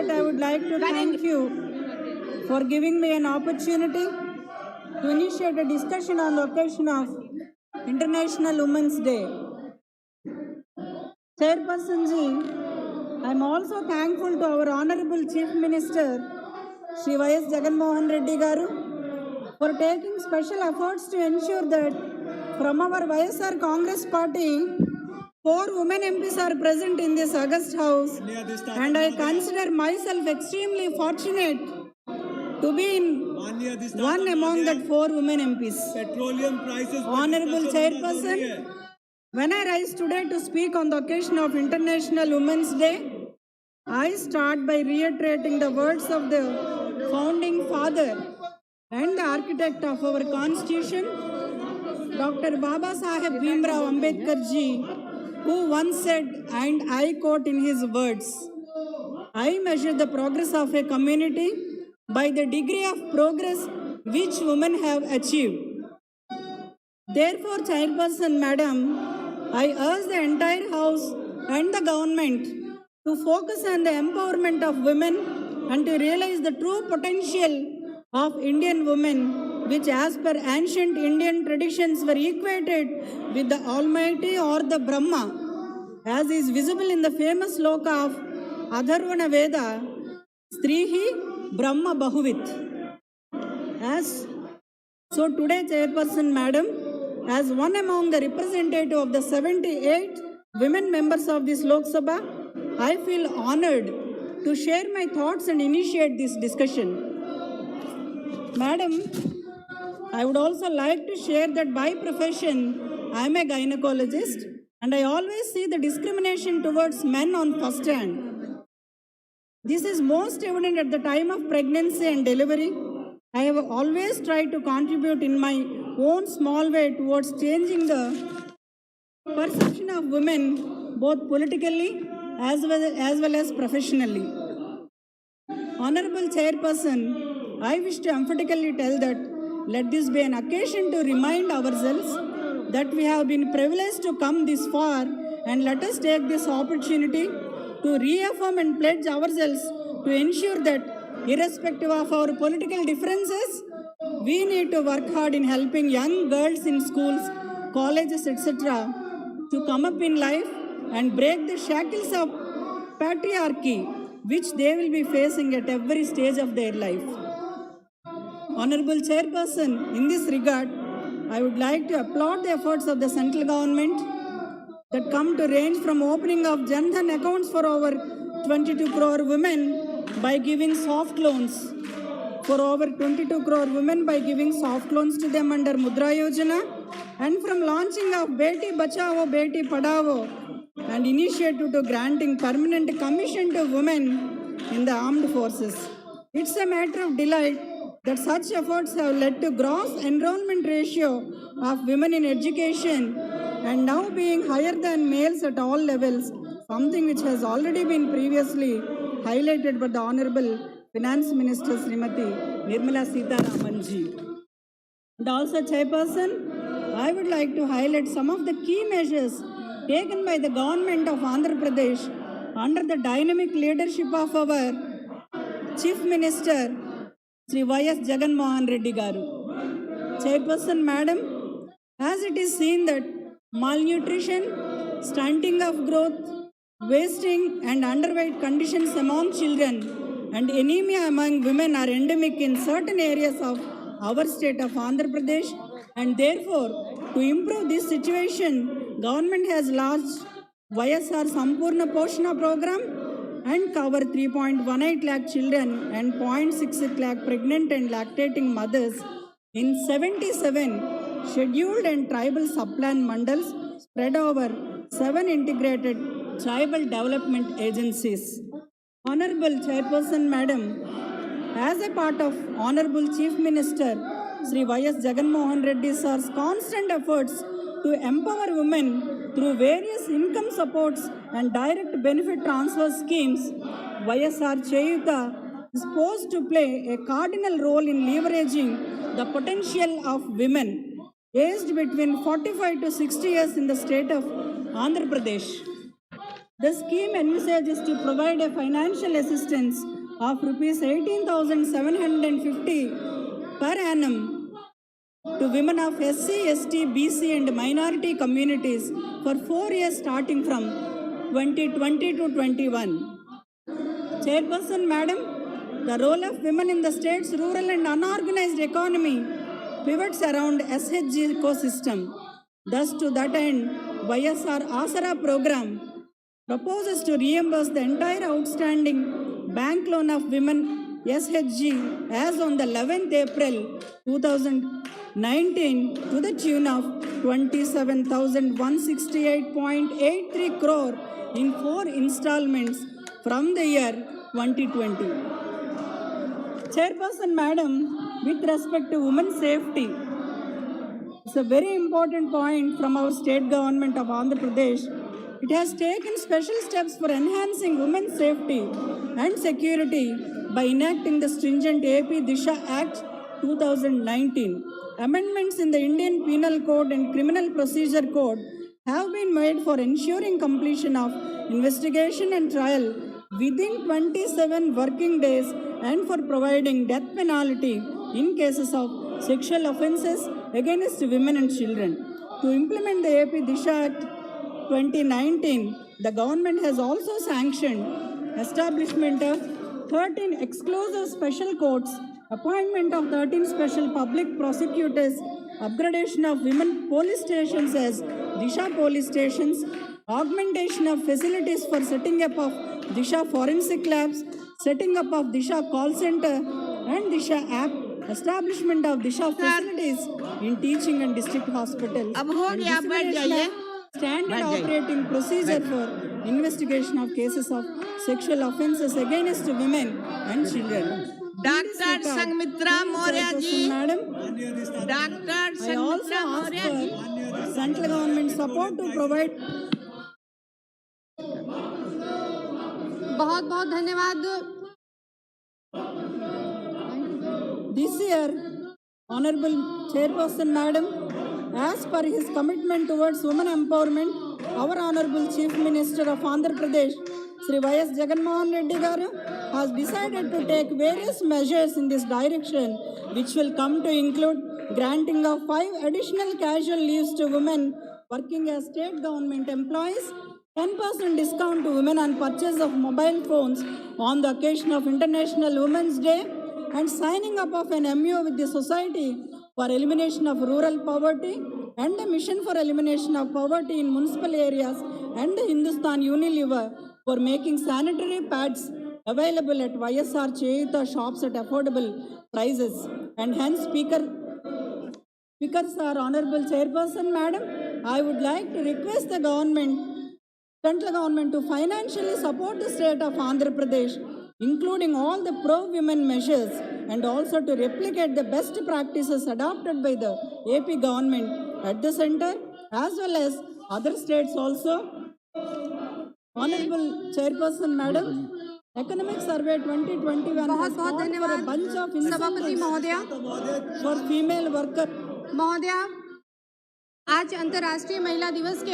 that, I would like to thank you for giving me an opportunity to initiate a discussion on the occasion of International Women's Day. Chairperson Ji, I am also thankful to our Honorable Chief Minister, Shri Y.S. Jagan Mohan Reddy Garu, for taking special efforts to ensure that from our YSR Congress Party, 4 women MPs are present in this August House, and I consider myself extremely fortunate to be in one among that 4 women MPs. Petroleum prices. Honorable Chairperson, when I rise today to speak on the occasion of International Women's Day, I start by reiterating the words of the founding father and the architect of our Constitution, Dr. Baba Saheb Bhimrao Ambedkar Ji, who once said, and I quote in his words, "I measure the progress of a community by the degree of progress which women have achieved." Therefore, Chairperson Madam, I urge the entire House and the government to focus on the empowerment of women and to realize the true potential of Indian women, which as per ancient Indian traditions were equated with the Almighty or the Brahma, as is visible in the famous sloka of Atharvana Veda, Strihi Brahma Bahuvit. So today, Chairperson Madam, as one among the representative of the 78 women members of this Lok Sabha, I feel honored to share my thoughts and initiate this discussion. Madam, I would also like to share that by profession, I am a gynecologist and I always see the discrimination towards men on first hand. This is most evident at the time of pregnancy and delivery. I have always tried to contribute in my own small way towards changing the perception of women both politically as well as professionally. Honorable Chairperson, I wish to emphatically tell that let this be an occasion to remind ourselves that we have been privileged to come this far, and let us take this opportunity to reaffirm and pledge ourselves to ensure that irrespective of our political differences, we need to work hard in helping young girls in schools, colleges, etc. to come up in life and break the shackles of patriarchy which they will be facing at every stage of their life. Honorable Chairperson, in this regard, I would like to applaud the efforts of the central government that come to range from opening of Jan Dhan accounts for over 22 crore women by giving soft loans, for over 22 crore women by giving soft loans to them under Mudra Yojana, and from launching of Beti Bachao, Beti Padhao, and initiative to granting permanent commission to women in the armed forces. It's a matter of delight that such efforts have led to gross enrollment ratio of women in education and now being higher than males at all levels, something which has already been previously highlighted by the Honorable Finance Minister Srimati Nirmala Sitharaman Ji. And also, Chairperson, I would like to highlight some of the key measures taken by the government of Andhra Pradesh under the dynamic leadership of our Chief Minister, Shri Y.S. Jagan Mohan Reddy Garu. Chairperson Madam, as it is seen that malnutrition, stunting of growth, wasting and underweight conditions among children and anemia among women are endemic in certain areas of our state of Andhra Pradesh, and therefore to improve this situation, government has launched YSR Sampurna Poshana program and cover 3.18 lakh children and 0.66 lakh pregnant and lactating mothers in 77 scheduled and tribal subplan mandals spread over 7 integrated tribal development agencies. Honorable Chairperson Madam, as a part of Honorable Chief Minister Shri Y.S. Jagan Mohan Reddy Sir's constant efforts to empower women through various income supports and direct benefit transfer schemes, YSR Cheyuta is poised to play a cardinal role in leveraging the potential of women aged between 45 to 60 years in the state of Andhra Pradesh. The scheme envisages to provide a financial assistance of rupees 18,750 per annum to women of SC, ST, BC and minority communities for 4 years starting from 2020 to 21. Chairperson Madam, the role of women in the state's rural and unorganized economy pivots around SHG ecosystem. Thus, to that end, YSR Asara program proposes to reimburse the entire outstanding bank loan of women SHG as on the 11th April 2019 to the tune of 27,168.83 crore in 4 installments from the year 2020. Chairperson Madam, with respect to women's safety, it's a very important point from our state government of Andhra Pradesh. It has taken special steps for enhancing women's safety and security by enacting the stringent AP Disha Act 2019. Amendments in the Indian Penal Code and Criminal Procedure Code have been made for ensuring completion of investigation and trial within 27 working days and for providing death penalty in cases of sexual offences against women and children. To implement the AP Disha Act 2019, the government has also sanctioned establishment of 13 exclusive special courts, appointment of 13 special public prosecutors, upgradation of women police stations as Disha police stations, augmentation of facilities for setting up of Disha forensic labs, setting up of Disha call center and Disha app, establishment of Disha facilities in teaching and district hospitals, अब हो and गया, बैठ dissemination जाइए। of standard बैठ जाइए। operating procedure for investigation of cases of sexual offences against women and children. Doctor Sanghamitra Maurya ji, Madam, doctor I also Sanghamitra ask Maurya for ji, central government support to provide. बहुत बहुत धन्यवाद। This year, Honorable Chairperson Madam, as per his commitment towards women empowerment, our Honorable Chief Minister of Andhra Pradesh, Sri Y.S. Jagannath Reddy Garu, has decided to take various measures in this direction, which will come to include granting of 5 additional casual leaves to women working as state government employees, 10% discount to women on purchase of mobile phones on the occasion of International Women's Day, and signing up of an MOU with the Society for Elimination of Rural Poverty and the Mission for Elimination of Poverty in Municipal Areas and the Hindustan Unilever for making sanitary pads available at YSR Cheyuta shops at affordable prices. And hence, Speakers are Honorable Chairperson Madam, I would like to request the central government to financially support the state of Andhra Pradesh, including all the pro-women measures, and also to replicate the best practices adopted by the AP government at the center as well as other states also. Honorable Chairperson Madam, Economic Survey 2021 has बहुत बहुत called for a धन्यवाद। bunch of सभापति incentives महोदया, for female workers. आज अंतर्राष्ट्रीय महिला दिवस के